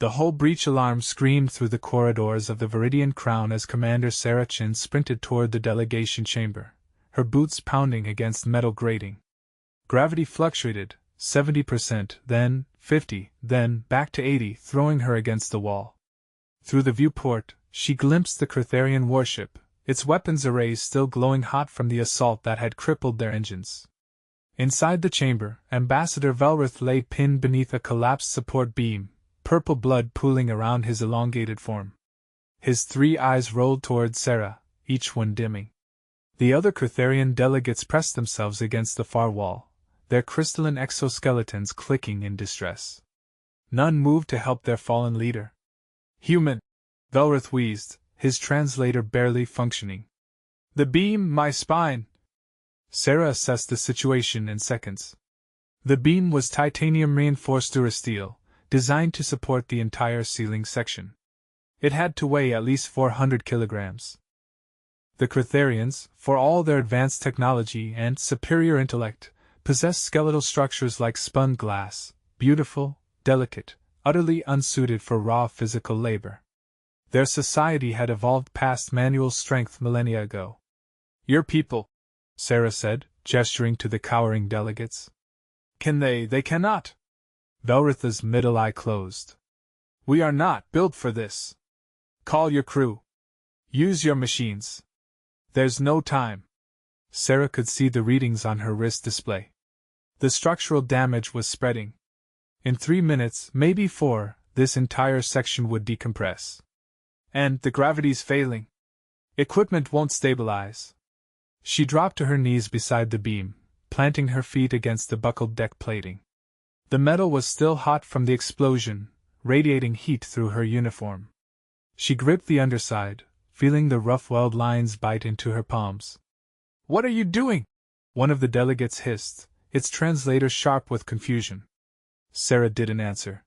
The whole breach alarm screamed through the corridors of the Viridian Crown as Commander Sarah Chin sprinted toward the delegation chamber, her boots pounding against metal grating. Gravity fluctuated, 70%, then 50%, then back to 80%, throwing her against the wall. Through the viewport, she glimpsed the Cretharian warship, its weapons arrays still glowing hot from the assault that had crippled their engines. Inside the chamber, Ambassador Velrith lay pinned beneath a collapsed support beam, purple blood pooling around his elongated form. His 3 eyes rolled toward Sarah, each one dimming. The other Cretharian delegates pressed themselves against the far wall, their crystalline exoskeletons clicking in distress. None moved to help their fallen leader. Human! Velrith wheezed, his translator barely functioning. The beam, my spine! Sarah assessed the situation in seconds. The beam was titanium-reinforced durasteel, designed to support the entire ceiling section. It had to weigh at least 400 kilograms. The Cretharians, for all their advanced technology and superior intellect, possessed skeletal structures like spun glass, beautiful, delicate, utterly unsuited for raw physical labor. Their society had evolved past manual strength millennia ago. Your people, Sarah said, gesturing to the cowering delegates. Can they? They cannot. Velritha's middle eye closed. We are not built for this. Call your crew. Use your machines. There's no time. Sarah could see the readings on her wrist display. The structural damage was spreading. In 3 minutes, maybe 4, this entire section would decompress. And the gravity's failing. Equipment won't stabilize. She dropped to her knees beside the beam, planting her feet against the buckled deck plating. The metal was still hot from the explosion, radiating heat through her uniform. She gripped the underside, feeling the rough weld lines bite into her palms. What are you doing? One of the delegates hissed, its translator sharp with confusion. Sarah didn't answer.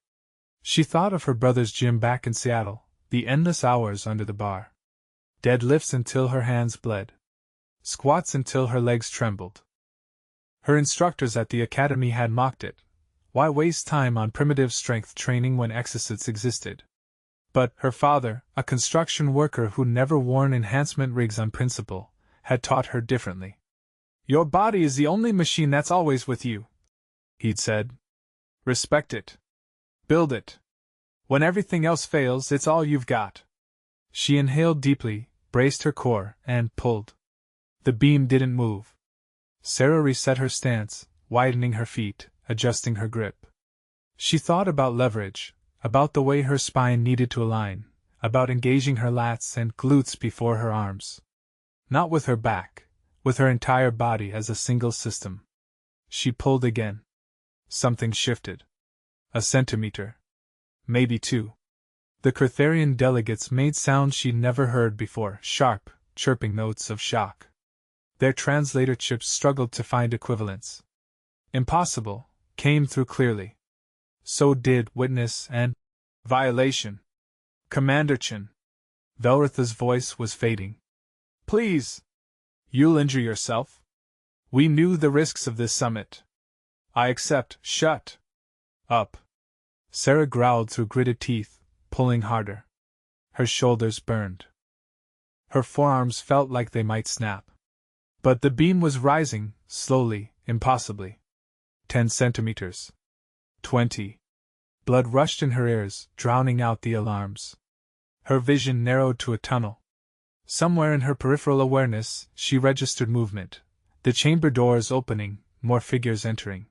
She thought of her brother's gym back in Seattle, the endless hours under the bar. Deadlifts until her hands bled. Squats until her legs trembled. Her instructors at the academy had mocked it. Why waste time on primitive strength training when exercises existed? But her father, a construction worker who'd never worn enhancement rigs on principle, had taught her differently. Your body is the only machine that's always with you, he'd said. Respect it. Build it. When everything else fails, it's all you've got. She inhaled deeply, braced her core, and pulled. The beam didn't move. Sarah reset her stance, widening her feet, adjusting her grip. She thought about leverage, about the way her spine needed to align, about engaging her lats and glutes before her arms. Not with her back, with her entire body as a single system. She pulled again. Something shifted. A centimeter. Maybe 2. The Cretharian delegates made sounds she'd never heard before, sharp, chirping notes of shock. Their translator chips struggled to find equivalents. Impossible, came through clearly. So did witness and violation. Commander Chin. Velritha's voice was fading. Please. You'll injure yourself. We knew the risks of this summit. I accept. Shut up. Sarah growled through gritted teeth, pulling harder. Her shoulders burned. Her forearms felt like they might snap. But the beam was rising, slowly, impossibly. 10 centimeters. 20. Blood rushed in her ears, drowning out the alarms. Her vision narrowed to a tunnel. Somewhere in her peripheral awareness, she registered movement. The chamber doors opening, more figures entering.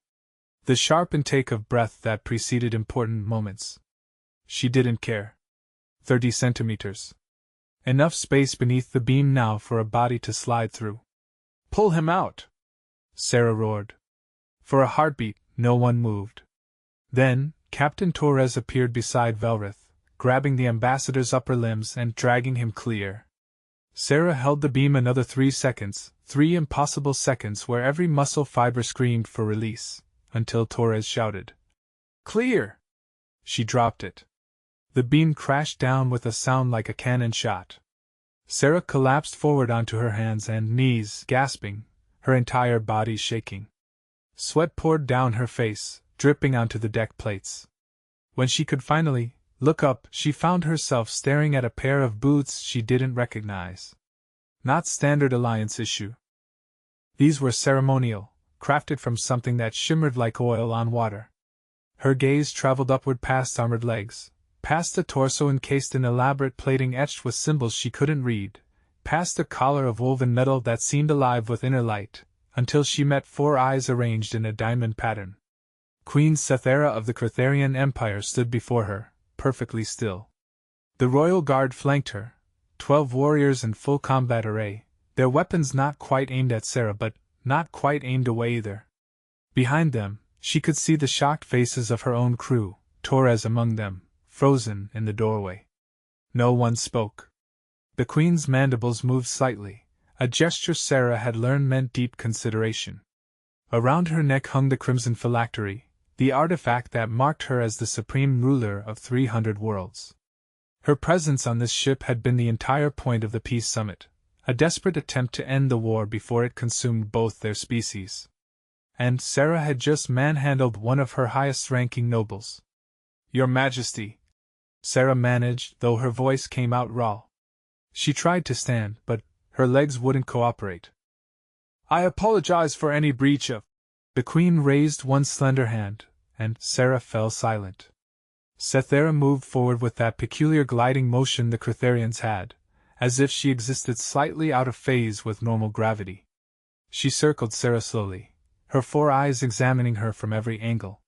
The sharp intake of breath that preceded important moments. She didn't care. 30 centimeters. Enough space beneath the beam now for a body to slide through. Pull him out! Sarah roared. For a heartbeat, no one moved. Then, Captain Torres appeared beside Velrith, grabbing the ambassador's upper limbs and dragging him clear. Sarah held the beam another 3 seconds, 3 impossible seconds where every muscle fiber screamed for release, until Torres shouted, Clear! She dropped it. The beam crashed down with a sound like a cannon shot. Sarah collapsed forward onto her hands and knees, gasping, her entire body shaking. Sweat poured down her face, dripping onto the deck plates. When she could finally look up, she found herself staring at a pair of boots she didn't recognize. Not standard Alliance issue. These were ceremonial, crafted from something that shimmered like oil on water. Her gaze traveled upward past armored legs, past a torso encased in elaborate plating etched with symbols she couldn't read, past a collar of woven metal that seemed alive with inner light, until she met 4 eyes arranged in a diamond pattern. Queen Sethera of the Cretharian Empire stood before her, perfectly still. The royal guard flanked her, 12 warriors in full combat array, their weapons not quite aimed at Sarah but not quite aimed away either. Behind them, she could see the shocked faces of her own crew, Torres among them, frozen in the doorway. No one spoke. The queen's mandibles moved slightly, a gesture Sarah had learned meant deep consideration. Around her neck hung the crimson phylactery, the artifact that marked her as the supreme ruler of 300 worlds. Her presence on this ship had been the entire point of the peace summit, a desperate attempt to end the war before it consumed both their species. And Sarah had just manhandled one of her highest-ranking nobles. "Your Majesty," Sarah managed, though her voice came out raw. She tried to stand, but her legs wouldn't cooperate. "I apologize for any breach of—" The Queen raised one slender hand, and Sarah fell silent. Sethera moved forward with that peculiar gliding motion the Cretharians had, as if she existed slightly out of phase with normal gravity. She circled Sarah slowly, her 4 eyes examining her from every angle.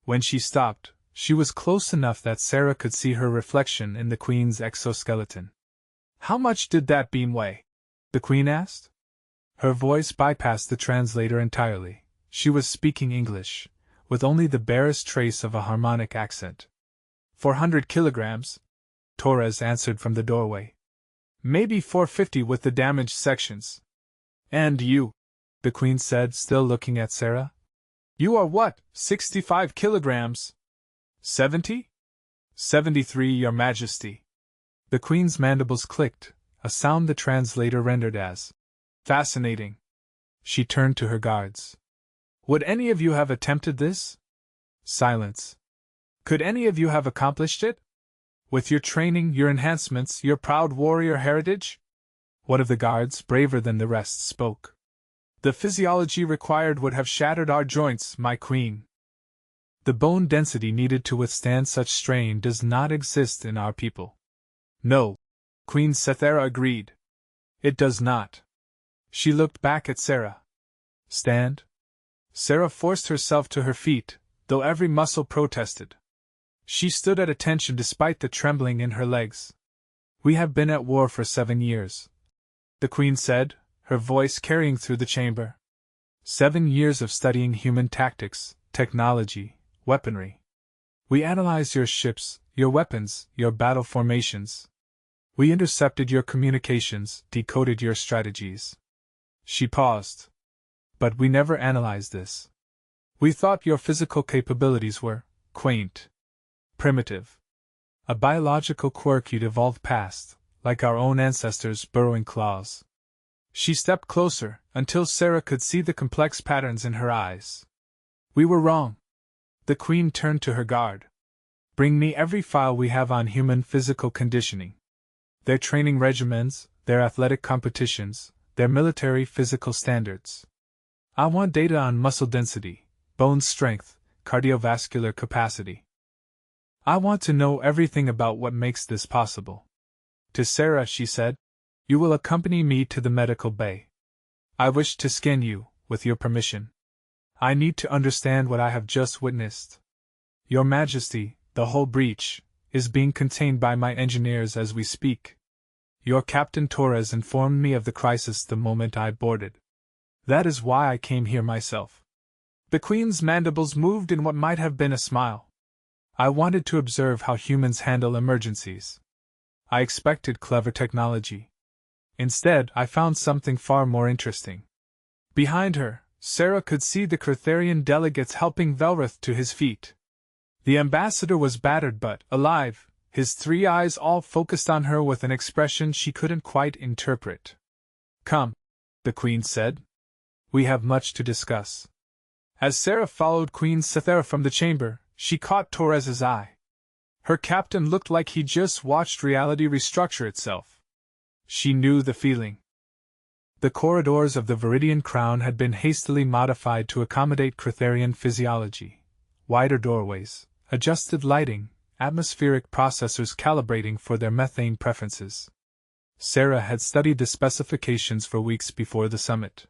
When she stopped, she was close enough that Sarah could see her reflection in the Queen's exoskeleton. "How much did that beam weigh?" the Queen asked. Her voice bypassed the translator entirely. She was speaking English, with only the barest trace of a harmonic accent. 400 kilograms, Torres answered from the doorway. "Maybe 450 with the damaged sections." "And you," the Queen said, still looking at Sarah. "You are what, 65 kilograms?" 70? 73, Your Majesty." The Queen's mandibles clicked, a sound the translator rendered as fascinating. She turned to her guards. "Would any of you have attempted this?" Silence. "Could any of you have accomplished it? With your training, your enhancements, your proud warrior heritage?" One of the guards, braver than the rest, spoke. "The physiology required would have shattered our joints, my queen. The bone density needed to withstand such strain does not exist in our people." "No," Queen Sethera agreed. "It does not." She looked back at Sarah. "Stand?" Sarah forced herself to her feet, though every muscle protested. She stood at attention despite the trembling in her legs. "We have been at war for 7 years," the Queen said, her voice carrying through the chamber. 7 years of studying human tactics, technology, weaponry. We analyzed your ships, your weapons, your battle formations. We intercepted your communications, decoded your strategies. She paused. But we never analyzed this. We thought your physical capabilities were quaint, primitive. A biological quirk you'd evolved past, like our own ancestors' burrowing claws. She stepped closer, until Sarah could see the complex patterns in her eyes. "We were wrong." The Queen turned to her guard. "Bring me every file we have on human physical conditioning. Their training regimens, their athletic competitions, their military physical standards. I want data on muscle density, bone strength, cardiovascular capacity. I want to know everything about what makes this possible." To Sarah she said, "You will accompany me to the medical bay. I wish to scan you, with your permission. I need to understand what I have just witnessed. Your Majesty, the whole breach is being contained by my engineers as we speak. Your Captain Torres informed me of the crisis the moment I boarded. That is why I came here myself." The Queen's mandibles moved in what might have been a smile. "I wanted to observe how humans handle emergencies. I expected clever technology. Instead, I found something far more interesting." Behind her, Sarah could see the Cretharian delegates helping Velrith to his feet. The ambassador was battered but alive, his 3 eyes all focused on her with an expression she couldn't quite interpret. "Come," the Queen said. "We have much to discuss." As Sarah followed Queen Sethera from the chamber, she caught Torres's eye. Her captain looked like he just watched reality restructure itself. She knew the feeling. The corridors of the Viridian Crown had been hastily modified to accommodate Crytharian physiology. Wider doorways, adjusted lighting, atmospheric processors calibrating for their methane preferences. Sarah had studied the specifications for weeks before the summit.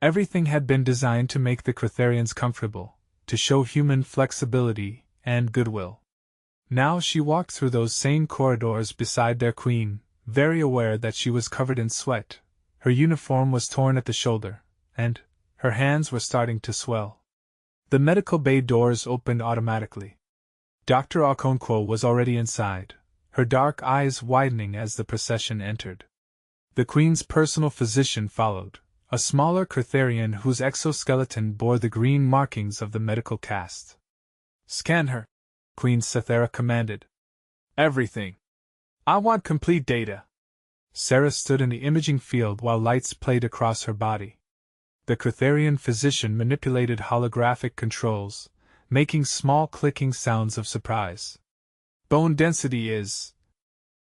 Everything had been designed to make the Crytharians comfortable, to show human flexibility and goodwill. Now she walked through those same corridors beside their queen, very aware that she was covered in sweat. Her uniform was torn at the shoulder, and her hands were starting to swell. The medical bay doors opened automatically. Dr. Okonkwo was already inside, her dark eyes widening as the procession entered. The Queen's personal physician followed, a smaller Crytharian whose exoskeleton bore the green markings of the medical caste. "Scan her," Queen Cythera commanded. "Everything. I want complete data." Sarah stood in the imaging field while lights played across her body. The Crytharian physician manipulated holographic controls, making small clicking sounds of surprise. "Bone density is..."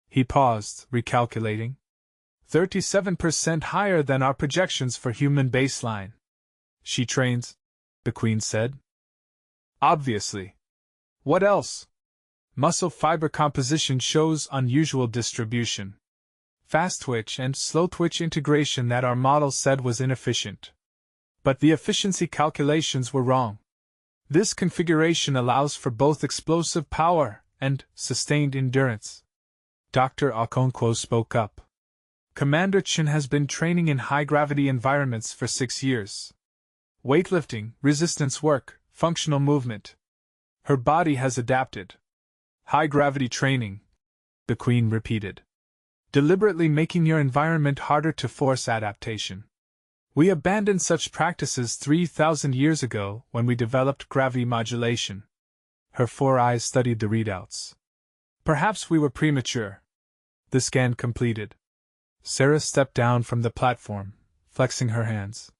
He paused, recalculating. 37% higher than our projections for human baseline." "She trains," the Queen said. "Obviously. What else?" "Muscle fiber composition shows unusual distribution. Fast twitch and slow twitch integration that our model said was inefficient. But the efficiency calculations were wrong. This configuration allows for both explosive power and sustained endurance." Dr. Okonkwo spoke up. "Commander Chen has been training in high-gravity environments for 6 years. Weightlifting, resistance work, functional movement. Her body has adapted." "High-gravity training," the Queen repeated. "Deliberately making your environment harder to force adaptation. We abandoned such practices 3,000 years ago when we developed gravity modulation." Her 4 eyes studied the readouts. "Perhaps we were premature." The scan completed. Sarah stepped down from the platform, flexing her hands.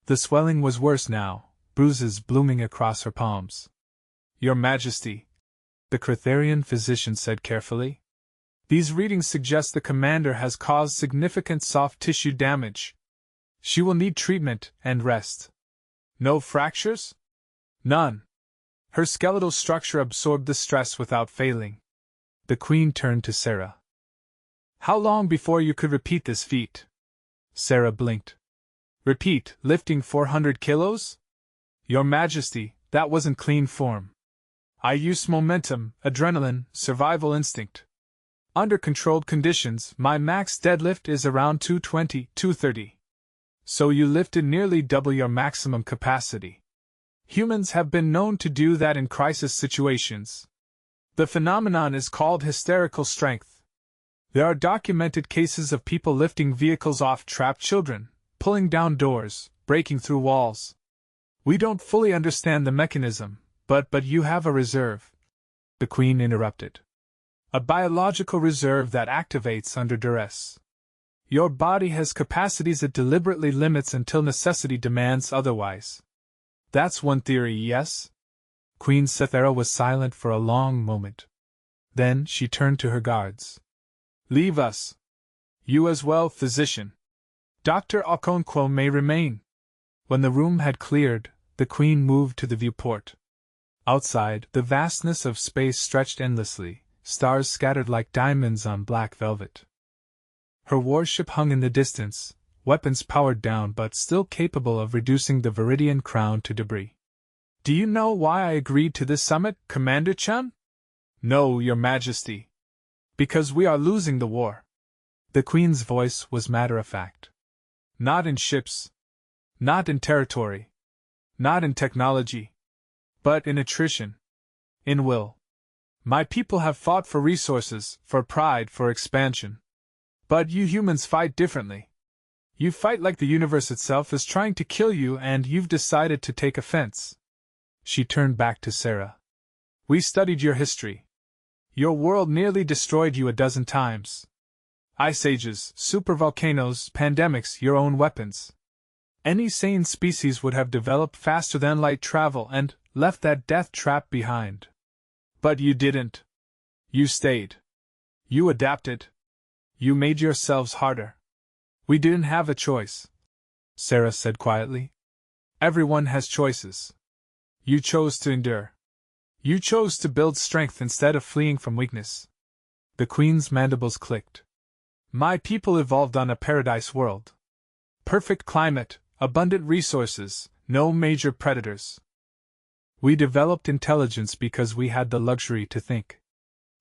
The swelling was worse now, bruises blooming across her palms. "Your Majesty," the Crytharian physician said carefully, "these readings suggest the commander has caused significant soft tissue damage. She will need treatment and rest." "No fractures?" "None. Her skeletal structure absorbed the stress without failing." The Queen turned to Sarah. "How long before you could repeat this feat?" Sarah blinked. "Repeat, lifting 400 kilos? Your Majesty, that wasn't clean form. I used momentum, adrenaline, survival instinct. Under controlled conditions, my max deadlift is around 220, 230. So you lifted nearly double your maximum capacity. Humans have been known to do that in crisis situations. The phenomenon is called hysterical strength. There are documented cases of people lifting vehicles off trapped children, pulling down doors, breaking through walls. We don't fully understand the mechanism, but you have a reserve," the Queen interrupted. "A biological reserve that activates under duress. Your body has capacities it deliberately limits until necessity demands otherwise. That's one theory, yes?" Queen Cythera was silent for a long moment. Then she turned to her guards. "Leave us. You as well, physician. Dr. Okonkwo may remain." When the room had cleared, the Queen moved to the viewport. Outside, the vastness of space stretched endlessly, stars scattered like diamonds on black velvet. Her warship hung in the distance, weapons powered down but still capable of reducing the Viridian Crown to debris. "Do you know why I agreed to this summit, Commander Chen?" "No, Your Majesty." "Because we are losing the war." The Queen's voice was matter-of-fact. "Not in ships. Not in territory. Not in technology. But in attrition. In will. My people have fought for resources, for pride, for expansion. But you humans fight differently. You fight like the universe itself is trying to kill you and you've decided to take offense." She turned back to Sarah. "We studied your history. Your world nearly destroyed you a dozen times. Ice ages, supervolcanoes, pandemics, your own weapons. Any sane species would have developed faster than light travel and left that death trap behind. But you didn't. You stayed. You adapted. You made yourselves harder. We didn't have a choice, Sarah said quietly. Everyone has choices. You chose to endure. You chose to build strength instead of fleeing from weakness. The Queen's mandibles clicked. My people evolved on a paradise world. Perfect climate, abundant resources, no major predators. We developed intelligence because we had the luxury to think.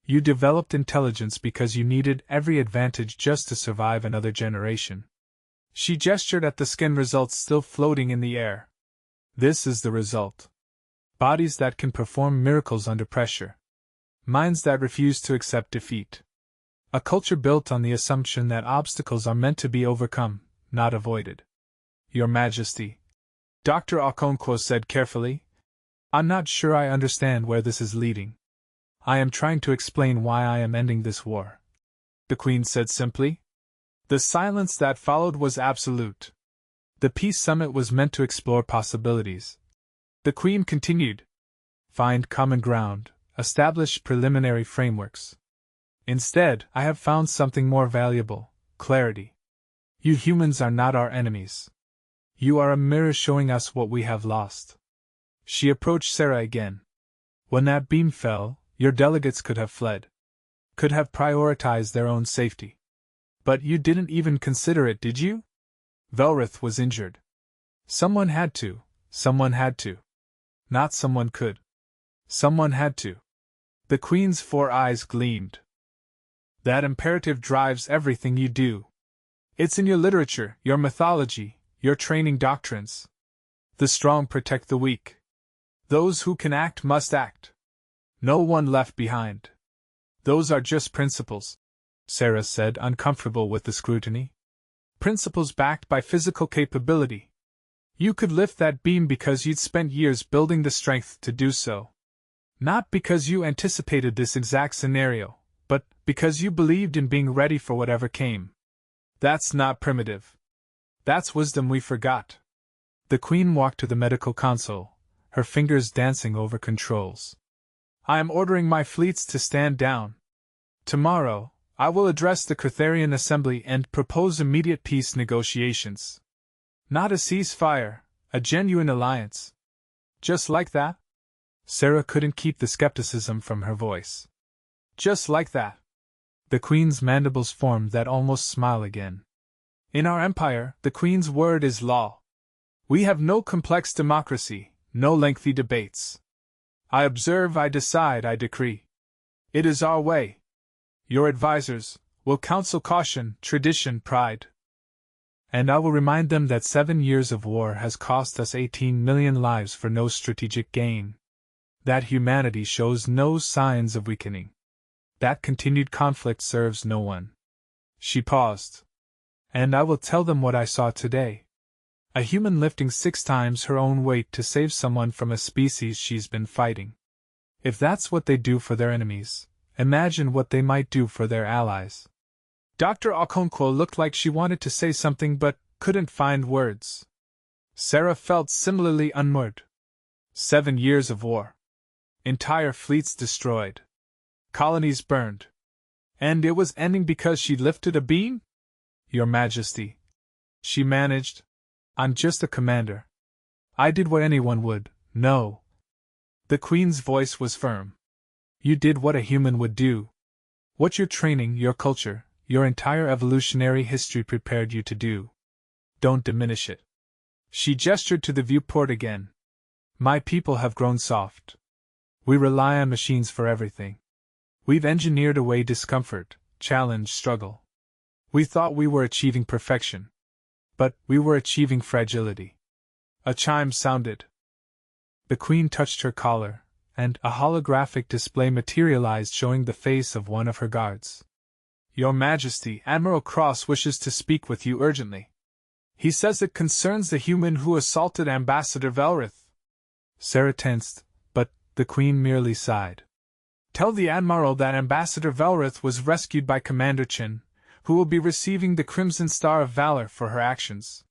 You developed intelligence because you needed every advantage just to survive another generation. She gestured at the skin results still floating in the air. This is the result. Bodies that can perform miracles under pressure. Minds that refuse to accept defeat. A culture built on the assumption that obstacles are meant to be overcome, not avoided. Your Majesty, Dr. Okonkwo said carefully, I'm not sure I understand where this is leading. I am trying to explain why I am ending this war. The Queen said simply. The silence that followed was absolute. The peace summit was meant to explore possibilities. The Queen continued. Find common ground, establish preliminary frameworks. Instead, I have found something more valuable: clarity. You humans are not our enemies. You are a mirror showing us what we have lost. She approached Sarah again. When that beam fell, your delegates could have fled. Could have prioritized their own safety. But you didn't even consider it, did you? Velrith was injured. Someone had to. Someone had to. Not someone could. Someone had to. The Queen's 4 eyes gleamed. That imperative drives everything you do. It's in your literature, your mythology, your training doctrines. The strong protect the weak. Those who can act must act. No one left behind. Those are just principles, Sarah said, uncomfortable with the scrutiny. Principles backed by physical capability. You could lift that beam because you'd spent years building the strength to do so. Not because you anticipated this exact scenario, but because you believed in being ready for whatever came. That's not primitive. That's wisdom we forgot. The Queen walked to the medical console, her fingers dancing over controls. I am ordering my fleets to stand down. Tomorrow, I will address the Cartharian Assembly and propose immediate peace negotiations. Not a ceasefire, a genuine alliance. Just like that? Sarah couldn't keep the skepticism from her voice. Just like that. The Queen's mandibles formed that almost smile again. In our empire, the Queen's word is law. We have no complex democracy, no lengthy debates. I observe, I decide, I decree. It is our way. Your advisors will counsel caution, tradition, pride. And I will remind them that 7 years of war has cost us 18 million lives for no strategic gain. That humanity shows no signs of weakening. That continued conflict serves no one. She paused. And I will tell them what I saw today. A human lifting 6 times her own weight to save someone from a species she's been fighting. If that's what they do for their enemies, imagine what they might do for their allies. Dr. Okonkwo looked like she wanted to say something but couldn't find words. Sarah felt similarly unmoored. 7 years of war. Entire fleets destroyed. Colonies burned. And it was ending because she lifted a beam? Your Majesty. She managed. I'm just a commander. I did what anyone would, no. The Queen's voice was firm. You did what a human would do. What your training, your culture, your entire evolutionary history prepared you to do. Don't diminish it. She gestured to the viewport again. My people have grown soft. We rely on machines for everything. We've engineered away discomfort, challenge, struggle. We thought we were achieving perfection. But we were achieving fragility. A chime sounded. The Queen touched her collar, and a holographic display materialized showing the face of one of her guards. Your Majesty, Admiral Cross wishes to speak with you urgently. He says it concerns the human who assaulted Ambassador Velrith. Sarah tensed, but the Queen merely sighed. Tell the Admiral that Ambassador Velrith was rescued by Commander Chin, who will be receiving the Crimson Star of Valor for her actions.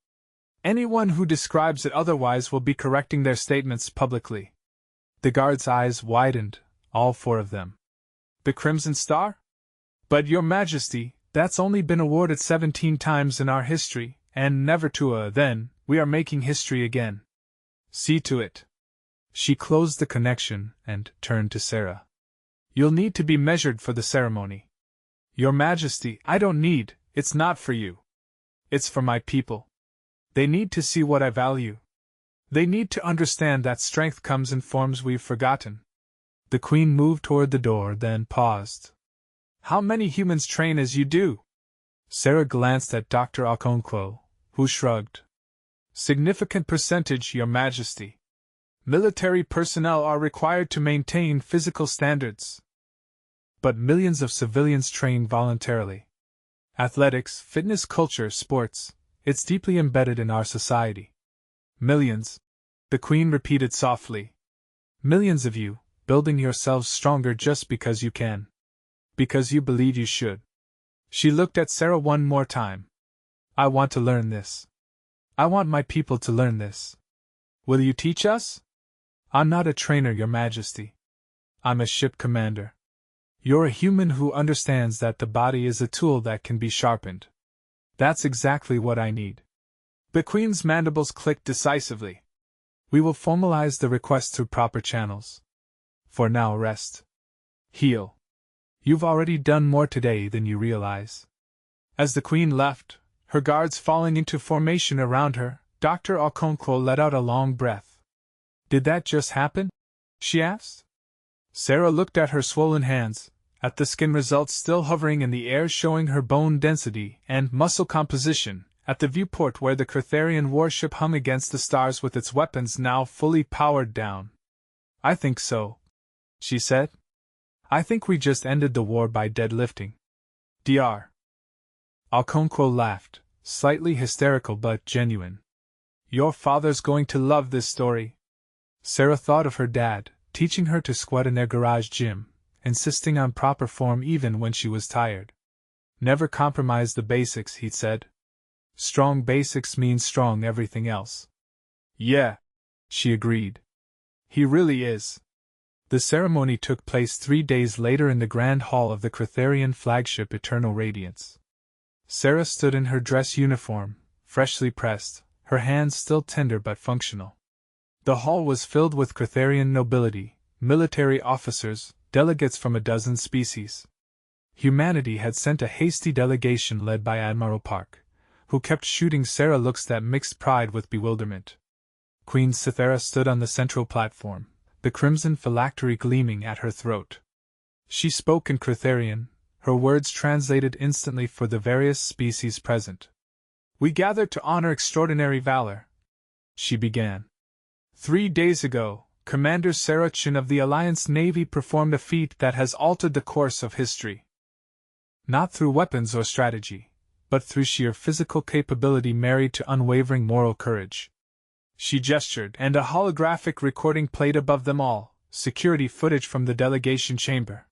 Anyone who describes it otherwise will be correcting their statements publicly. The guards' eyes widened, all 4 of them. The Crimson Star? But Your Majesty, that's only been awarded 17 times in our history, and never to then, we are making history again. See to it. She closed the connection and turned to Sarah. You'll need to be measured for the ceremony. Your Majesty, I don't need, it's not for you. It's for my people. They need to see what I value. They need to understand that strength comes in forms we've forgotten. The Queen moved toward the door, then paused. How many humans train as you do? Sarah glanced at Dr. Okonkwo, who shrugged. Significant percentage, Your Majesty. Military personnel are required to maintain physical standards. But millions of civilians train voluntarily. Athletics, fitness culture, sports, it's deeply embedded in our society. Millions, the Queen repeated softly. Millions of you, building yourselves stronger just because you can. Because you believe you should. She looked at Sarah one more time. I want to learn this. I want my people to learn this. Will you teach us? I'm not a trainer, Your Majesty. I'm a ship commander. You're a human who understands that the body is a tool that can be sharpened. That's exactly what I need. The Queen's mandibles clicked decisively. We will formalize the request through proper channels. For now, rest. Heal. You've already done more today than you realize. As the Queen left, her guards falling into formation around her, Dr. Okonkwo let out a long breath. Did that just happen? She asked. Sarah looked at her swollen hands, at the skin results still hovering in the air showing her bone density and muscle composition, at the viewport where the Cretharian warship hung against the stars with its weapons now fully powered down. I think so, she said. I think we just ended the war by deadlifting. Dr. Okonkwo laughed, slightly hysterical but genuine. Your father's going to love this story. Sarah thought of her dad, teaching her to squat in their garage gym, insisting on proper form even when she was tired. Never compromise the basics, he said. Strong basics means strong everything else. Yeah, she agreed. He really is. The ceremony took place 3 days later in the Grand Hall of the Cretharian flagship Eternal Radiance. Sarah stood in her dress uniform, freshly pressed, her hands still tender but functional. The hall was filled with Cretharian nobility, military officers, delegates from a dozen species. Humanity had sent a hasty delegation led by Admiral Park, who kept shooting Sarah looks that mixed pride with bewilderment. Queen Cythera stood on the central platform, the crimson phylactery gleaming at her throat. She spoke in Cretharian, her words translated instantly for the various species present. We gathered to honor extraordinary valor, she began. 3 days ago, Commander Sarachin of the Alliance Navy performed a feat that has altered the course of history. Not through weapons or strategy, but through sheer physical capability married to unwavering moral courage. She gestured, and a holographic recording played above them all, security footage from the delegation chamber.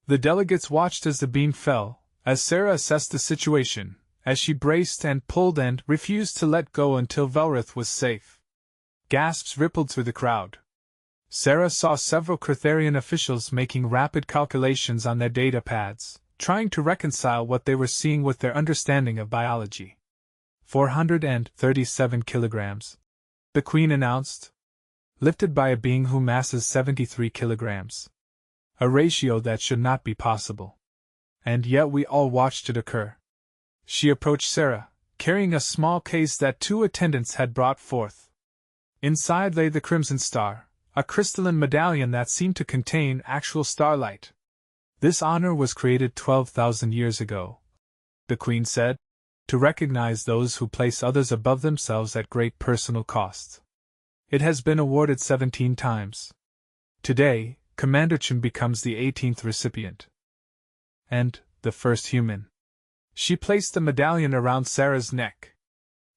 The delegates watched as the beam fell, as Sarah assessed the situation, as she braced and pulled and refused to let go until Velrith was safe. Gasps rippled through the crowd. Sarah saw several Cretharian officials making rapid calculations on their data pads, trying to reconcile what they were seeing with their understanding of biology. 437 kilograms. The Queen announced. Lifted by a being who masses 73 kilograms. A ratio that should not be possible. And yet we all watched it occur. She approached Sarah, carrying a small case that 2 attendants had brought forth. Inside lay the Crimson Star, a crystalline medallion that seemed to contain actual starlight. This honor was created 12,000 years ago, the Queen said, to recognize those who place others above themselves at great personal cost. It has been awarded 17 times. Today, Commander Chen becomes the 18th recipient. And the first human. She placed the medallion around Sarah's neck.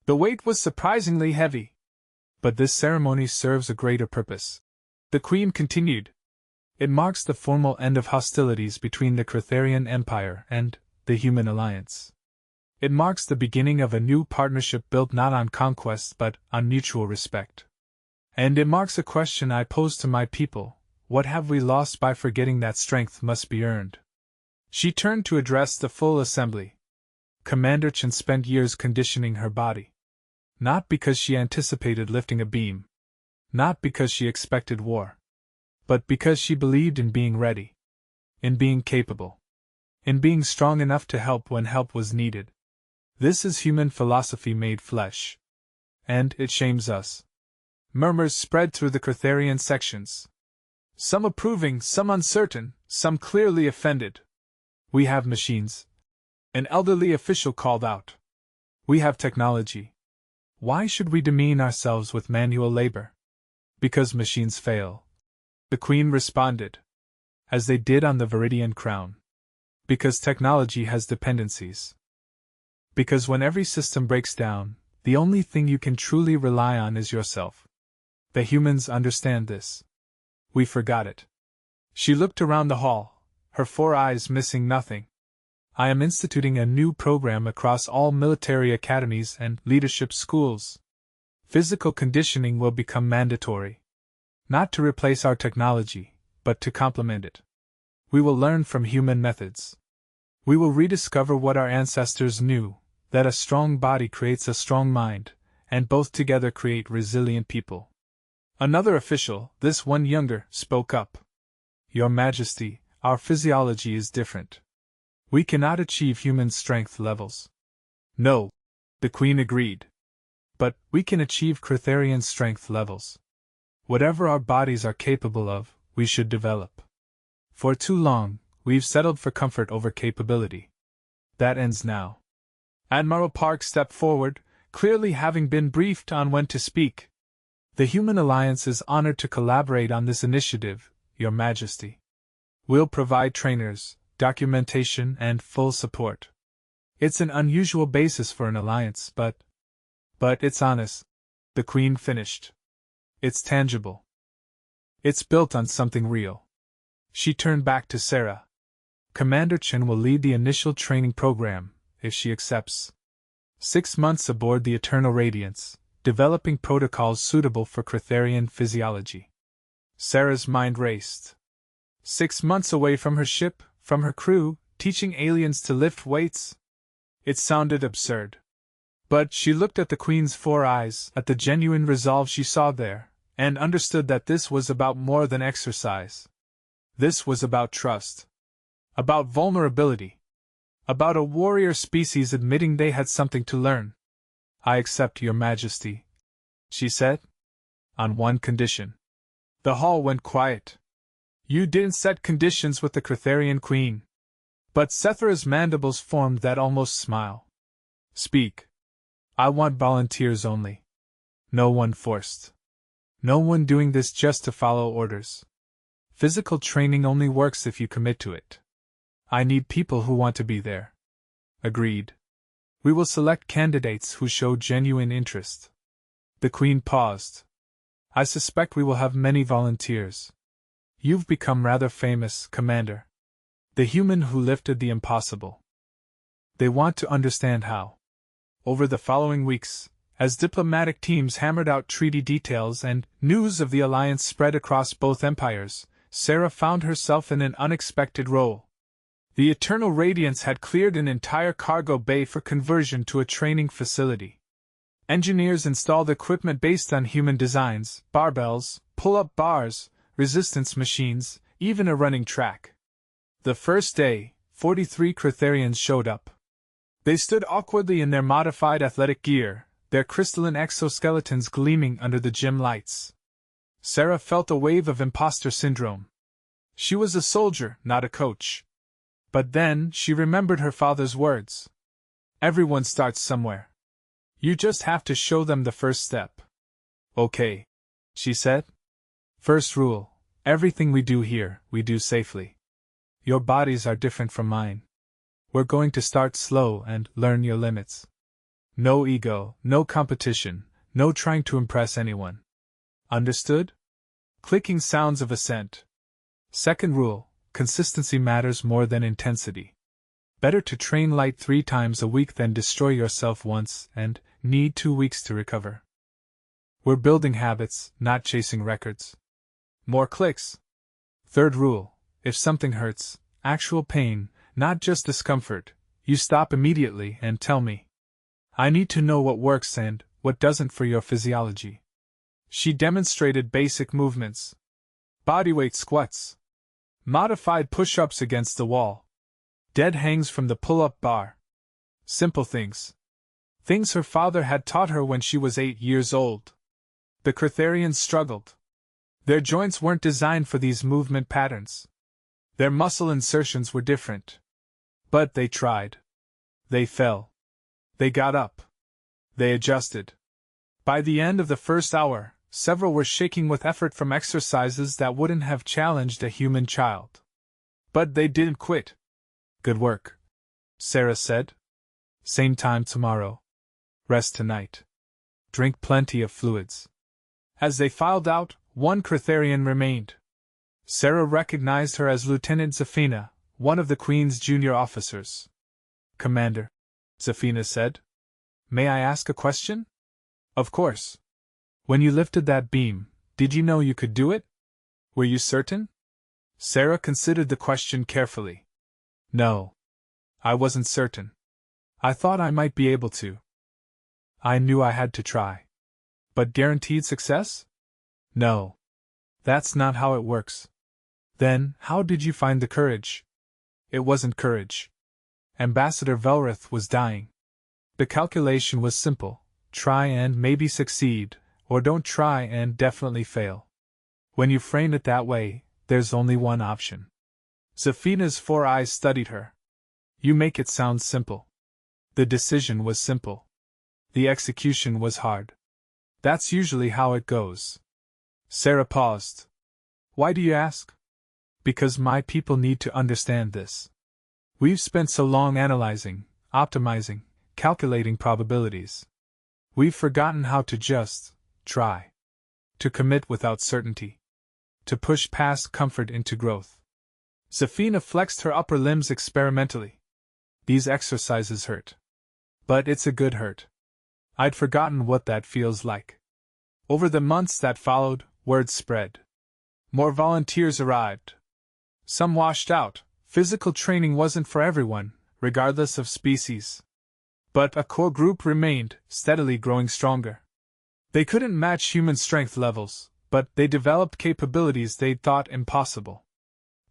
The weight was surprisingly heavy. But this ceremony serves a greater purpose. The Queen continued. It marks the formal end of hostilities between the Cretharian Empire and the Human Alliance. It marks the beginning of a new partnership built not on conquest but on mutual respect. And it marks a question I posed to my people, what have we lost by forgetting that strength must be earned? She turned to address the full assembly. Commander Chen spent years conditioning her body. Not because she anticipated lifting a beam. Not because she expected war. But because she believed in being ready. In being capable. In being strong enough to help when help was needed. This is human philosophy made flesh. And it shames us. Murmurs spread through the Crotherian sections. Some approving, some uncertain, some clearly offended. We have machines. An elderly official called out. We have technology. Why should we demean ourselves with manual labor? Because machines fail. The Queen responded. As they did on the Viridian Crown. Because technology has dependencies. Because when every system breaks down, the only thing you can truly rely on is yourself. The humans understand this. We forgot it. She looked around the hall, her 4 eyes missing nothing. I am instituting a new program across all military academies and leadership schools. Physical conditioning will become mandatory. Not to replace our technology, but to complement it. We will learn from human methods. We will rediscover what our ancestors knew, that a strong body creates a strong mind, and both together create resilient people. Another official, this one younger, spoke up. Your Majesty, our physiology is different. We cannot achieve human strength levels. No, the Queen agreed. But we can achieve Crotherian strength levels. Whatever our bodies are capable of, we should develop. For too long, we've settled for comfort over capability. That ends now. Admiral Park stepped forward, clearly having been briefed on when to speak. The Human Alliance is honored to collaborate on this initiative, Your Majesty. We'll provide trainers, documentation, and full support. It's an unusual basis for an alliance, but it's honest, the Queen finished. It's tangible. It's built on something real. She turned back to Sarah. Commander Chen will lead the initial training program, if she accepts. 6 months aboard the Eternal Radiance, developing protocols suitable for Crotherian physiology. Sarah's mind raced. 6 months away from her ship, from her crew, teaching aliens to lift weights? It sounded absurd. But she looked at the Queen's 4 eyes, at the genuine resolve she saw there, and understood that this was about more than exercise. This was about trust. About vulnerability. About a warrior species admitting they had something to learn. I accept, Your Majesty, she said. On one condition. The hall went quiet. You didn't set conditions with the Crotherian Queen. But Sethra's mandibles formed that almost smile. Speak. I want volunteers only. No one forced. No one doing this just to follow orders. Physical training only works if you commit to it. I need people who want to be there. Agreed. We will select candidates who show genuine interest. The Queen paused. I suspect we will have many volunteers. You've become rather famous, Commander. The human who lifted the impossible. They want to understand how. Over the following weeks, as diplomatic teams hammered out treaty details and news of the alliance spread across both empires, Sarah found herself in an unexpected role. The Eternal Radiance had cleared an entire cargo bay for conversion to a training facility. Engineers installed equipment based on human designs, barbells, pull-up bars, resistance machines, even a running track. The first day, 43 Crotherians showed up. They stood awkwardly in their modified athletic gear, their crystalline exoskeletons gleaming under the gym lights. Sarah felt a wave of imposter syndrome. She was a soldier, not a coach. But then she remembered her father's words. Everyone starts somewhere. You just have to show them the first step. Okay, she said. First rule, everything we do here, we do safely. Your bodies are different from mine. We're going to start slow and learn your limits. No ego, no competition, no trying to impress anyone. Understood? Clicking sounds of assent. Second rule, consistency matters more than intensity. Better to train light 3 times a week than destroy yourself once and need 2 weeks to recover. We're building habits, not chasing records. More clicks. Third rule: if something hurts, actual pain, not just discomfort, you stop immediately and tell me. I need to know what works and what doesn't for your physiology. She demonstrated basic movements: bodyweight squats, modified push-ups against the wall, dead hangs from the pull-up bar. Simple things. Things her father had taught her when she was 8 years old. The Cretharians struggled. Their joints weren't designed for these movement patterns. Their muscle insertions were different. But they tried. They fell. They got up. They adjusted. By the end of the first hour, several were shaking with effort from exercises that wouldn't have challenged a human child. But they didn't quit. Good work, Sarah said. Same time tomorrow. Rest tonight. Drink plenty of fluids. As they filed out, one Cretharian remained. Sarah recognized her as Lieutenant Zafina, one of the Queen's junior officers. Commander, Zafina said. May I ask a question? Of course. When you lifted that beam, did you know you could do it? Were you certain? Sarah considered the question carefully. No. I wasn't certain. I thought I might be able to. I knew I had to try. But guaranteed success? No. That's not how it works. Then, how did you find the courage? It wasn't courage. Ambassador Velrith was dying. The calculation was simple: try and maybe succeed, or don't try and definitely fail. When you frame it that way, there's only one option. Zafina's 4 eyes studied her. You make it sound simple. The decision was simple. The execution was hard. That's usually how it goes. Sarah paused. Why do you ask? Because my people need to understand this. We've spent so long analyzing, optimizing, calculating probabilities. We've forgotten how to just try. To commit without certainty. To push past comfort into growth. Zafina flexed her upper limbs experimentally. These exercises hurt. But it's a good hurt. I'd forgotten what that feels like. Over the months that followed, word spread. More volunteers arrived. Some washed out. Physical training wasn't for everyone, regardless of species. But a core group remained, steadily growing stronger. They couldn't match human strength levels, but they developed capabilities they'd thought impossible.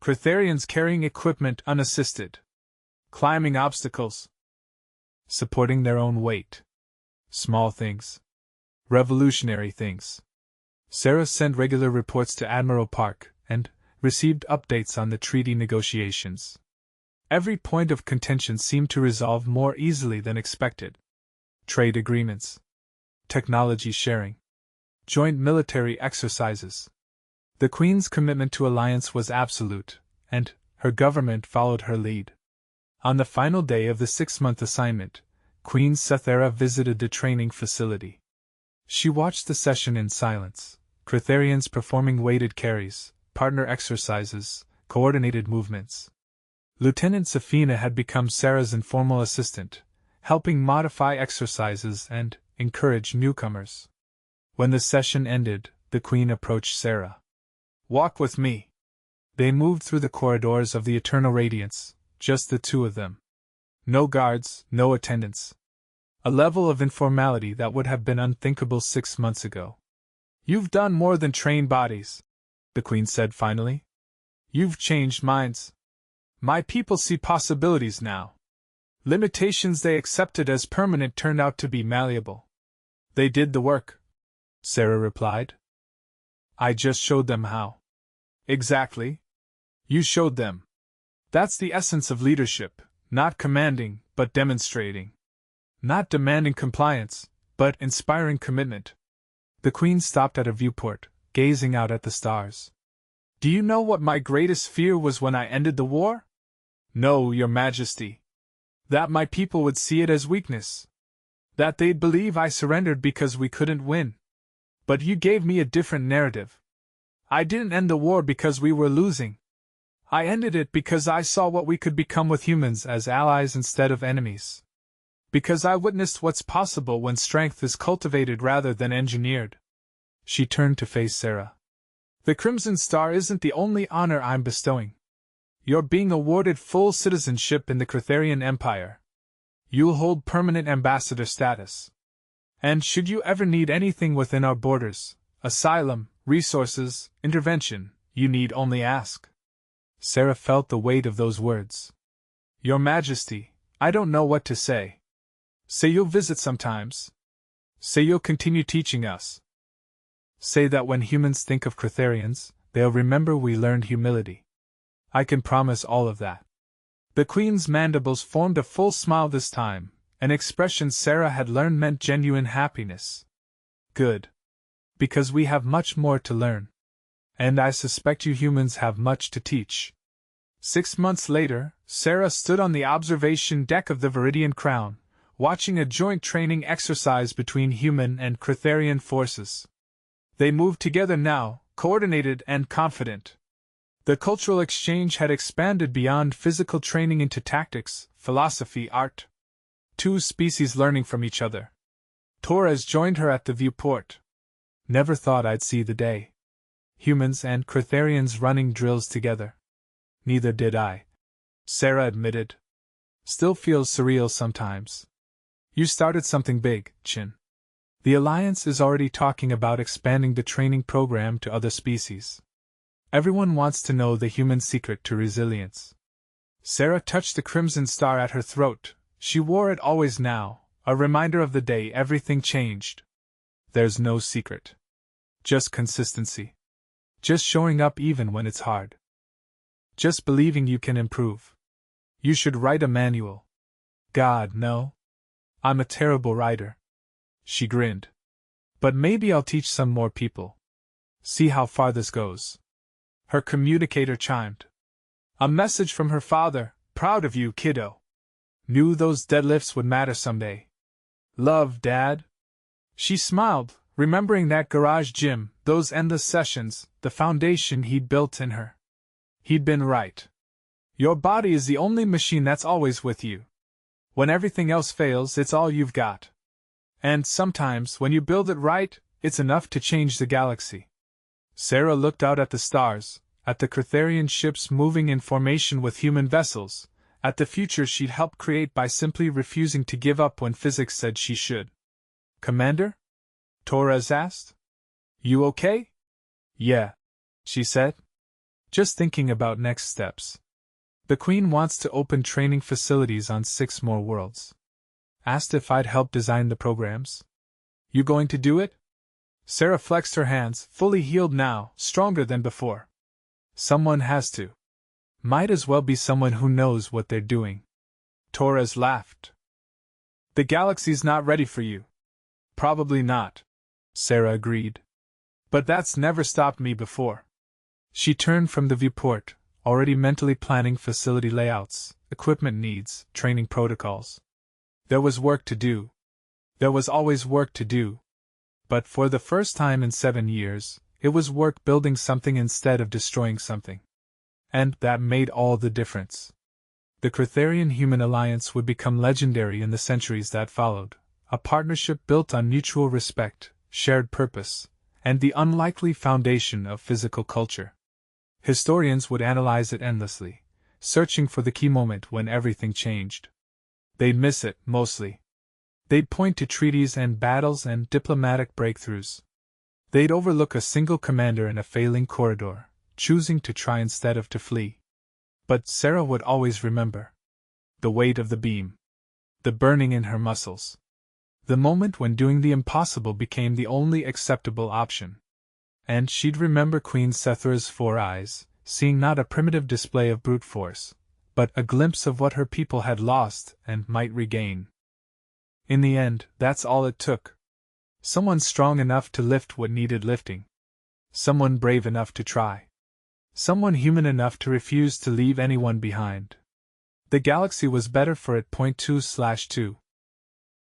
Cretharians carrying equipment unassisted. Climbing obstacles. Supporting their own weight. Small things. Revolutionary things. Sarah sent regular reports to Admiral Park, and received updates on the treaty negotiations. Every point of contention seemed to resolve more easily than expected. Trade agreements. Technology sharing. Joint military exercises. The Queen's commitment to alliance was absolute, and her government followed her lead. On the final day of the 6-month assignment, Queen Sethera visited the training facility. She watched the session in silence, Cretharians performing weighted carries, partner exercises, coordinated movements. Lieutenant Zafina had become Sarah's informal assistant, helping modify exercises and encourage newcomers. When the session ended, the Queen approached Sarah. Walk with me. They moved through the corridors of the Eternal Radiance, just the two of them. No guards, no attendants. A level of informality that would have been unthinkable 6 months ago. You've done more than train bodies, the Queen said finally. You've changed minds. My people see possibilities now. Limitations they accepted as permanent turned out to be malleable. They did the work, Sarah replied. I just showed them how. Exactly. You showed them. That's the essence of leadership, not commanding, but demonstrating. Not demanding compliance, but inspiring commitment. The Queen stopped at a viewport, gazing out at the stars. Do you know what my greatest fear was when I ended the war? No, Your Majesty. That my people would see it as weakness. That they'd believe I surrendered because we couldn't win. But you gave me a different narrative. I didn't end the war because we were losing. I ended it because I saw what we could become with humans as allies instead of enemies. Because I witnessed what's possible when strength is cultivated rather than engineered. She turned to face Sarah. The Crimson Star isn't the only honor I'm bestowing. You're being awarded full citizenship in the Cretharian Empire. You'll hold permanent ambassador status. And should you ever need anything within our borders, asylum, resources, intervention, you need only ask. Sarah felt the weight of those words. Your Majesty, I don't know what to say. Say you'll visit sometimes. Say you'll continue teaching us. Say that when humans think of Cretharians, they'll remember we learned humility. I can promise all of that. The Queen's mandibles formed a full smile this time, an expression Sarah had learned meant genuine happiness. Good. Because we have much more to learn. And I suspect you humans have much to teach. 6 months later, Sarah stood on the observation deck of the Viridian Crown, watching a joint training exercise between human and Cretharian forces. They moved together now, coordinated and confident. The cultural exchange had expanded beyond physical training into tactics, philosophy, art. 2 species learning from each other. Torres joined her at the viewport. Never thought I'd see the day. Humans and Cretharians running drills together. Neither did I, Sarah admitted. Still feels surreal sometimes. You started something big, Chin. The Alliance is already talking about expanding the training program to other species. Everyone wants to know the human secret to resilience. Sarah touched the Crimson Star at her throat. She wore it always now, a reminder of the day everything changed. There's no secret. Just consistency. Just showing up even when it's hard. Just believing you can improve. You should write a manual. God, no. I'm a terrible writer. She grinned. But maybe I'll teach some more people. See how far this goes. Her communicator chimed. A message from her father, proud of you, kiddo. Knew those deadlifts would matter someday. Love, Dad. She smiled, remembering that garage gym, those endless sessions, the foundation he'd built in her. He'd been right. Your body is the only machine that's always with you. When everything else fails, it's all you've got. And sometimes, when you build it right, it's enough to change the galaxy. Sarah looked out at the stars, at the Cretharian ships moving in formation with human vessels, at the future she'd helped create by simply refusing to give up when physics said she should. Commander? Torres asked. You okay? Yeah, she said. Just thinking about next steps. The Queen wants to open training facilities on 6 more worlds. Asked if I'd help design the programs. You going to do it? Sarah flexed her hands, fully healed now, stronger than before. Someone has to. Might as well be someone who knows what they're doing. Torres laughed. The galaxy's not ready for you. Probably not, Sarah agreed. But that's never stopped me before. She turned from the viewport, already mentally planning facility layouts, equipment needs, training protocols. There was work to do. There was always work to do. But for the first time in 7 years, it was work building something instead of destroying something. And that made all the difference. The Cretharian-Human Alliance would become legendary in the centuries that followed, a partnership built on mutual respect, shared purpose, and the unlikely foundation of physical culture. Historians would analyze it endlessly, searching for the key moment when everything changed. They'd miss it, mostly. They'd point to treaties and battles and diplomatic breakthroughs. They'd overlook a single commander in a failing corridor, choosing to try instead of to flee. But Sarah would always remember. The weight of the beam. The burning in her muscles. The moment when doing the impossible became the only acceptable option. And she'd remember Queen Sethra's 4 eyes, seeing not a primitive display of brute force, but a glimpse of what her people had lost and might regain. In the end, that's all it took. Someone strong enough to lift what needed lifting. Someone brave enough to try. Someone human enough to refuse to leave anyone behind. The galaxy was better for it. 2/2